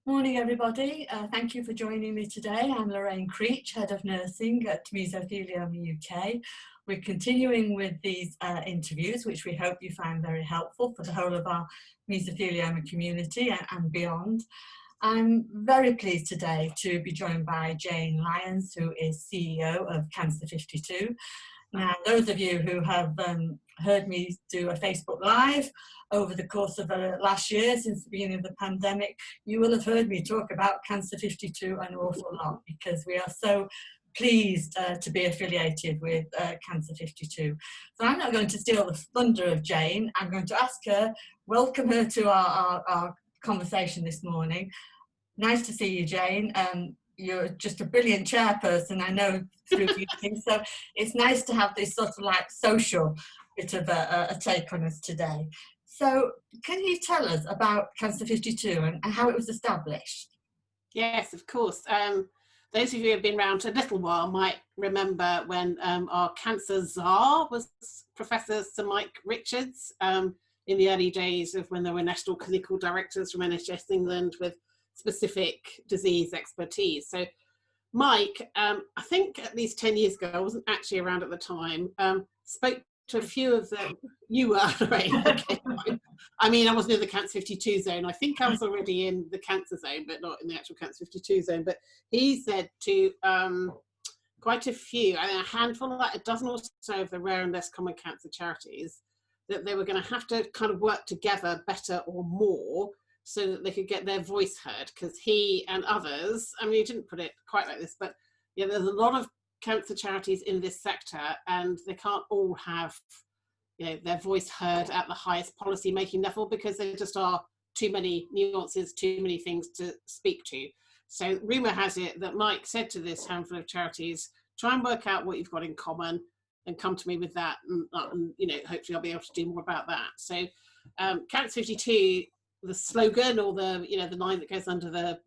Morning, everybody. Thank you for joining me today. I'm Lorraine Creech, Head of Nursing at Mesothelioma UK. We're continuing with these interviews, which we hope you find very helpful for the whole of our mesothelioma community and beyond. I'm very pleased today to be joined by Jane Lyons, who is CEO of Cancer 52. Now, those of you who have heard me do a Facebook Live over the course of last year, since the beginning of the pandemic, you will have heard me talk about Cancer 52 an awful lot, because we are so pleased to be affiliated with Cancer 52. So I'm not going to steal the thunder of Jane. I'm going to ask her, welcome her to our conversation this morning. Nice to see you, Jane. You're just a brilliant chairperson, I know, through meetings. So it's nice to have this sort of like social bit of a take on us today. So can you tell us about Cancer 52 and how it was established? Yes, of course. Those of you who have been around a little while might remember when our cancer czar was Professor Sir Mike Richards in the early days of when there were national clinical directors from NHS England with specific disease expertise. So Mike, I think at least 10 years ago, I wasn't actually around at the time, spoke to a few of them. You were, right? Okay. I mean, I wasn't in the Cancer 52 zone. I think I was already in the cancer zone, but not in the actual Cancer 52 zone. But he said to quite a few, I mean, a handful, like a dozen or so of the rare and less common cancer charities, that they were going to have to kind of work together better or more so that they could get their voice heard, because he and others, I mean, he didn't put it quite like this, but yeah, there's a lot of cancer charities in this sector and they can't all have, you know, their voice heard at the highest policy making level, because there just are too many nuances, too many things to speak to. So rumour has it that Mike said to this handful of charities, try and work out what you've got in common and come to me with that, and you know, hopefully I'll be able to do more about that. So Cancer 52, the slogan, or the, you know, the line that goes under the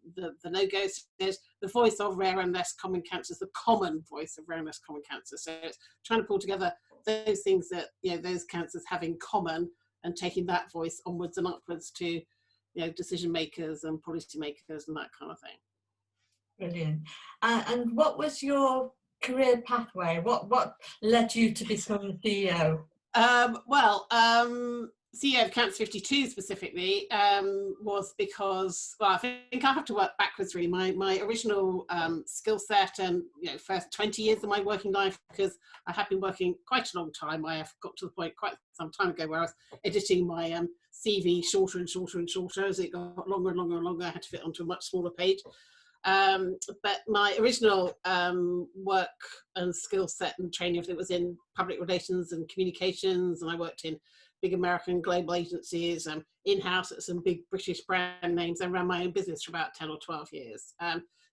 logo, says the voice of rare and less common cancers, the common voice of rare and less common cancer. So it's trying to pull together those things that, you know, those cancers have in common and taking that voice onwards and upwards to, you know, decision makers and policy makers and that kind of thing. Brilliant. And what was your career pathway? What led you to become the CEO? CEO of Cancer 52 specifically was because, well, I think I have to work backwards really. My original skill set and, you know, first 20 years of my working life, because I have been working quite a long time. I have got to the point quite some time ago where I was editing my CV shorter and shorter and shorter as it got longer and longer and longer. I had to fit onto a much smaller page. But my original work and skill set and training, it was in public relations and communications, and I worked in big American global agencies, in-house at some big British brand names, and ran my own business for about 10 or 12 years.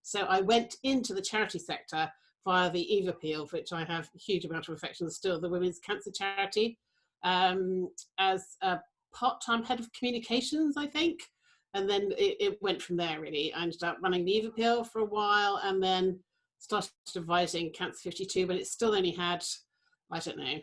So I went into the charity sector via the Eve Appeal, for which I have a huge amount of affection still, the Women's Cancer Charity, as a part-time head of communications, I think. And then it went from there, really. I ended up running the Eve Appeal for a while and then started advising Cancer 52, but it still only had, I don't know,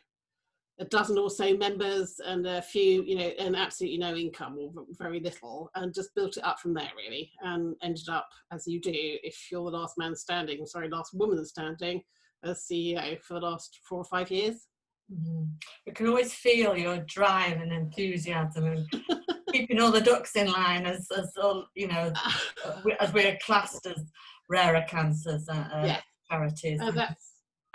a dozen or so members and a few, you know, and absolutely no income or very little, and just built it up from there, really, and ended up, as you do if you're the last man standing, last woman standing, as CEO for the last 4 or 5 years. Mm-hmm. We can always feel your drive and enthusiasm and keeping all the ducks in line, as all, you know, as we're classed as rarer cancers charities.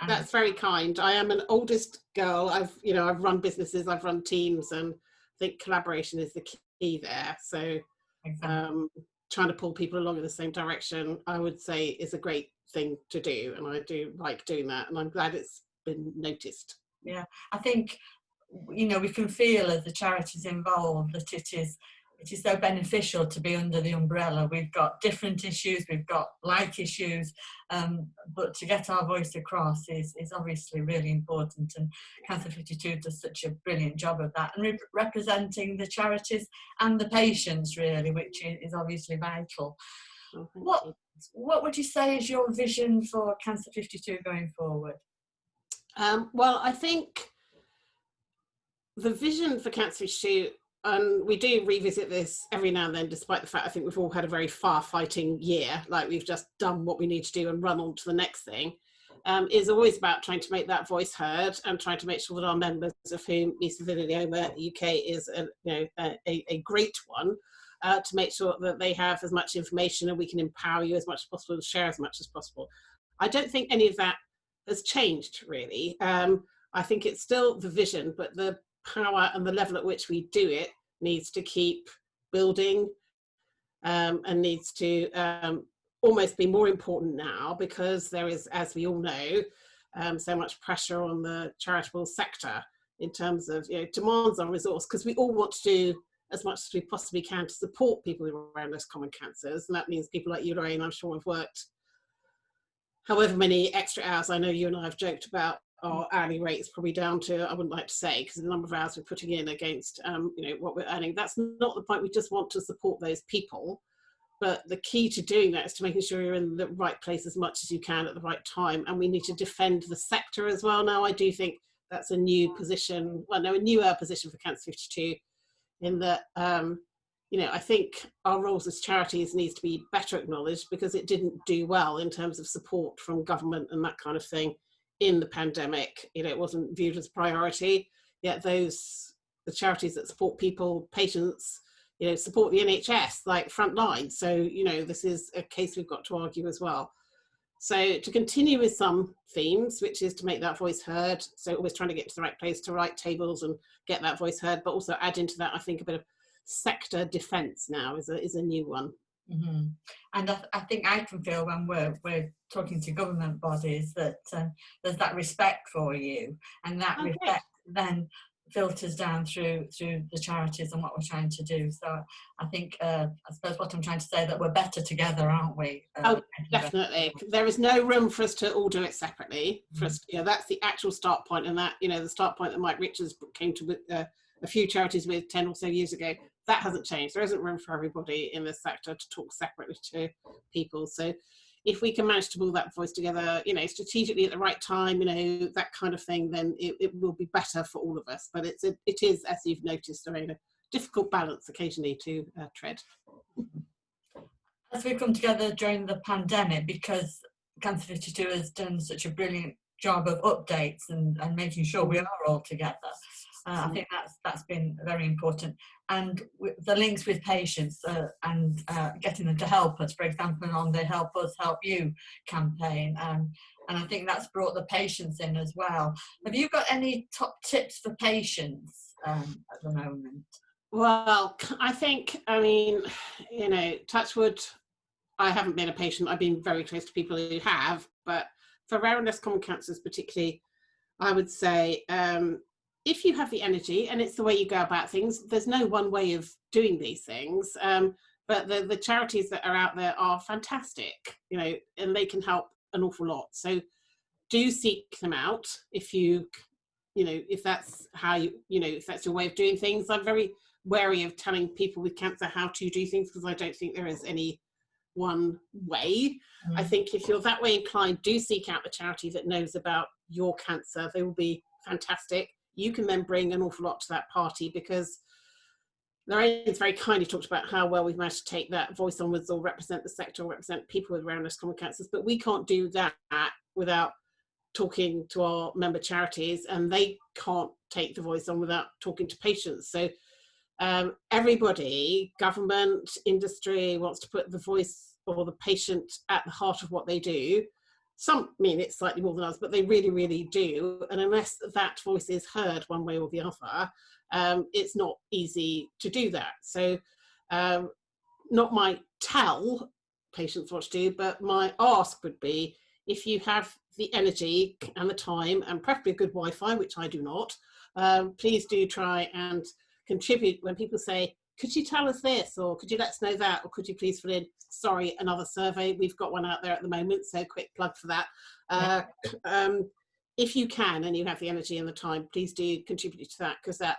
That's very kind. I am an oldest girl. I've run businesses, I've run teams, and I think collaboration is the key there. So exactly. Trying to pull people along in the same direction, I would say, is a great thing to do, and I do like doing that, and I'm glad it's been noticed. Yeah, I think, you know, we can feel as the charities involved that it is so beneficial to be under the umbrella. We've got different issues, we've got like issues, but to get our voice across is obviously really important, and Cancer 52 does such a brilliant job of that, and representing the charities and the patients, really, which is obviously vital. Oh, what would you say is your vision for Cancer 52 going forward? Well, I think the vision for Cancer 52 and we do revisit this every now and then, despite the fact I think we've all had a very far-fighting year, like we've just done what we need to do and run on to the next thing, is always about trying to make that voice heard and trying to make sure that our members, of whom Mesothelioma UK is a great one, to make sure that they have as much information and we can empower you as much as possible and share as much as possible. I don't think any of that has changed, really. I think it's still the vision, but the power and the level at which we do it needs to keep building, and needs to almost be more important now, because there is, as we all know, so much pressure on the charitable sector in terms of, demands on resource, because we all want to do as much as we possibly can to support people with around those common cancers. And that means people like you, Lorraine, I'm sure have worked however many extra hours. I know you and I have joked about our hourly rates probably down to, I wouldn't like to say, because the number of hours we're putting in against what we're earning. That's not the point. We just want to support those people. But the key to doing that is to making sure you're in the right place as much as you can at the right time. And we need to defend the sector as well. Now, I do think that's a new position, a newer position for Cancer 52, in that, I think our roles as charities needs to be better acknowledged, because it didn't do well in terms of support from government and that kind of thing in the pandemic. It wasn't viewed as a priority, yet the charities that support people, patients, support the NHS, like frontline. So, this is a case we've got to argue as well. So to continue with some themes, which is to make that voice heard. So always trying to get to the right place to write tables and get that voice heard, but also add into that, I think, a bit of sector defence now is a new one. Mm-hmm. And I think I can feel when we're talking to government bodies that there's that respect for you, and that respect then filters down through the charities and what we're trying to do. So I think, I suppose what I'm trying to say, that we're better together, aren't we? Definitely. There is no room for us to all do it separately. For us, that's the actual start point, and that, the start point that Mike Richards came to with a few charities with 10 or so years ago, that hasn't changed. There isn't room for everybody in this sector to talk separately to people. So if we can manage to pull that voice together, strategically at the right time, that kind of thing, then it will be better for all of us. But it is, as you've noticed, a difficult balance occasionally to tread. As we've come together during the pandemic, because Cancer 52 has done such a brilliant job of updates and making sure we are all together, I think that's been very important. And the links with patients and getting them to help us, for example, on the Help Us, Help You campaign. And I think that's brought the patients in as well. Have you got any top tips for patients at the moment? Well, I think, touch wood, I haven't been a patient. I've been very close to people who have, but for rare and less common cancers particularly, I would say, if you have the energy, and it's the way you go about things, there's no one way of doing these things, but the charities that are out there are fantastic, and they can help an awful lot. So do seek them out if if that's how if that's your way of doing things. I'm very wary of telling people with cancer how to do things, because I don't think there is any one way. I think if you're that way inclined, do seek out the charity that knows about your cancer. They will be fantastic. You can then bring an awful lot to that party, because Lorraine's very kindly talked about how well we've managed to take that voice onwards, or represent the sector, or represent people with rare and less common cancers. But we can't do that without talking to our member charities, and they can't take the voice on without talking to patients. So everybody, government, industry, wants to put the voice or the patient at the heart of what they do. Some mean it slightly more than others, but they really, really do. And unless that voice is heard one way or the other, it's not easy to do that. So not my tell patients what to do, but my ask would be, if you have the energy and the time, and preferably good Wi-Fi, which I do not, please do try and contribute. When people say, could you tell us this, or could you let us know that, or could you please fill in, sorry, another survey, we've got one out there at the moment, so quick plug for that. If you can, and you have the energy and the time, please do contribute to that, because that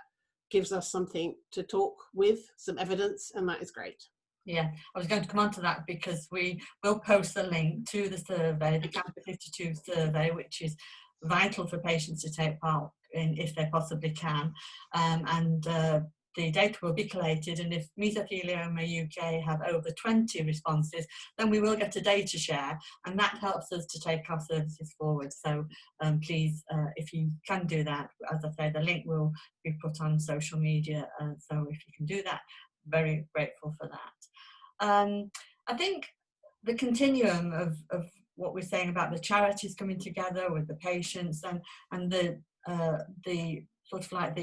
gives us something to talk with, some evidence, and that is great. Yeah, I was going to come on to that, because we will post the link to the survey, the Cancer 52 survey, which is vital for patients to take part in if they possibly can. And the data will be collated, and if Mesothelioma UK have over 20 responses, then we will get a data share, and that helps us to take our services forward. So please, if you can do that, as I say, the link will be put on social media, so if you can do that, very grateful for that. I think the continuum of what we're saying about the charities coming together with the patients, and the sort of like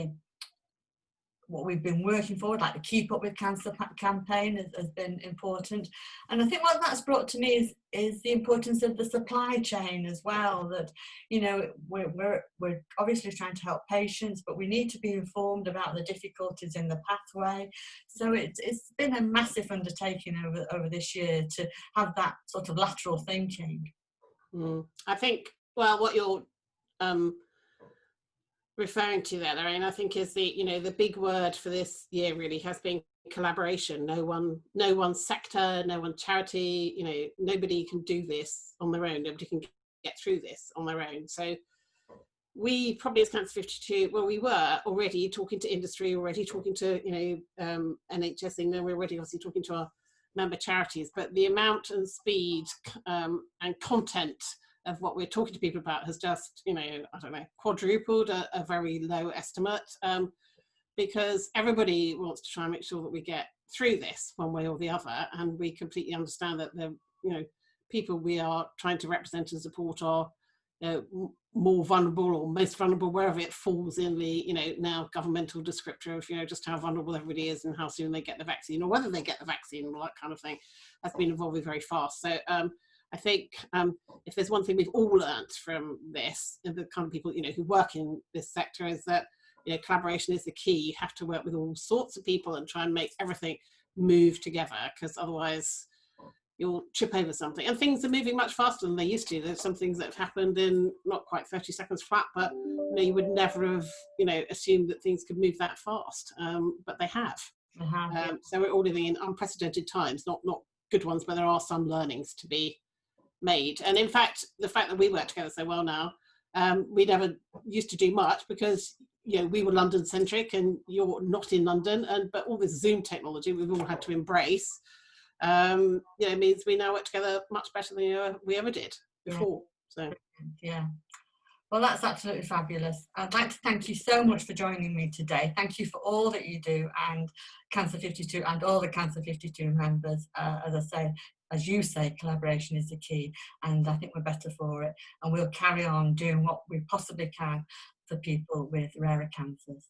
what we've been working for, like the Keep Up with Cancer campaign has been important. And I think what that's brought to me is the importance of the supply chain as well, that, you know, we're obviously trying to help patients, but we need to be informed about the difficulties in the pathway. So it's been a massive undertaking over this year to have that sort of lateral thinking. I think, well, what you're referring to there, Lorraine, I think is the big word for this year really has been collaboration. No one sector, no one charity, nobody can do this on their own. Nobody can get through this on their own. So we probably as Cancer 52, well, we were already talking to industry, already talking to NHS, and we're already obviously talking to our member charities, but the amount and speed and content of what we're talking to people about has just, I don't know, quadrupled, a very low estimate, because everybody wants to try and make sure that we get through this one way or the other, and we completely understand that the people we are trying to represent and support are more vulnerable or most vulnerable, wherever it falls in the now governmental descriptor of just how vulnerable everybody is and how soon they get the vaccine, or whether they get the vaccine, and all that kind of thing has been evolving very fast. So I think if there's one thing we've all learnt from this, and the kind of people who work in this sector, is that collaboration is the key. You have to work with all sorts of people and try and make everything move together, because otherwise you'll trip over something. And things are moving much faster than they used to. There's some things that have happened in not quite 30 seconds flat, but you would never have assumed that things could move that fast, but they have. So we're all living in unprecedented times, not good ones, but there are some learnings to be made. And in fact, the fact that we work together so well now, we never used to do much because we were London centric and you're not in London, but all this Zoom technology we've all had to embrace means we now work together much better than we ever did before. So well, that's absolutely fabulous. I'd like to thank you so much for joining me today. Thank you for all that you do, and Cancer 52 and all the Cancer 52 members. As you say, collaboration is the key, and I think we're better for it, and we'll carry on doing what we possibly can for people with rarer cancers.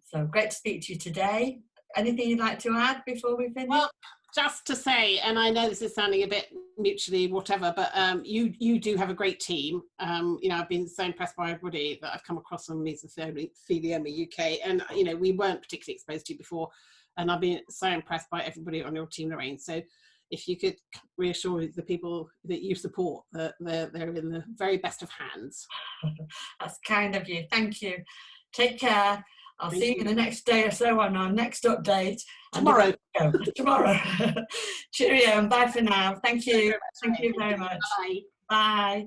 So great to speak to you today. Anything you'd like to add before we finish? Well, just to say, and I know this is sounding a bit mutually whatever, but you do have a great team. I've been so impressed by everybody that I've come across on Mesothelioma UK, and we weren't particularly exposed to you before, and I've been so impressed by everybody on your team, Lorraine. So if you could reassure the people that you support that they're in the very best of hands. That's kind of you. Thank you. Take care. I'll see you in the next day or so on our next update. Tomorrow. Tomorrow. Cheerio and bye for now. Thank you. Thank you very much. Bye. Bye.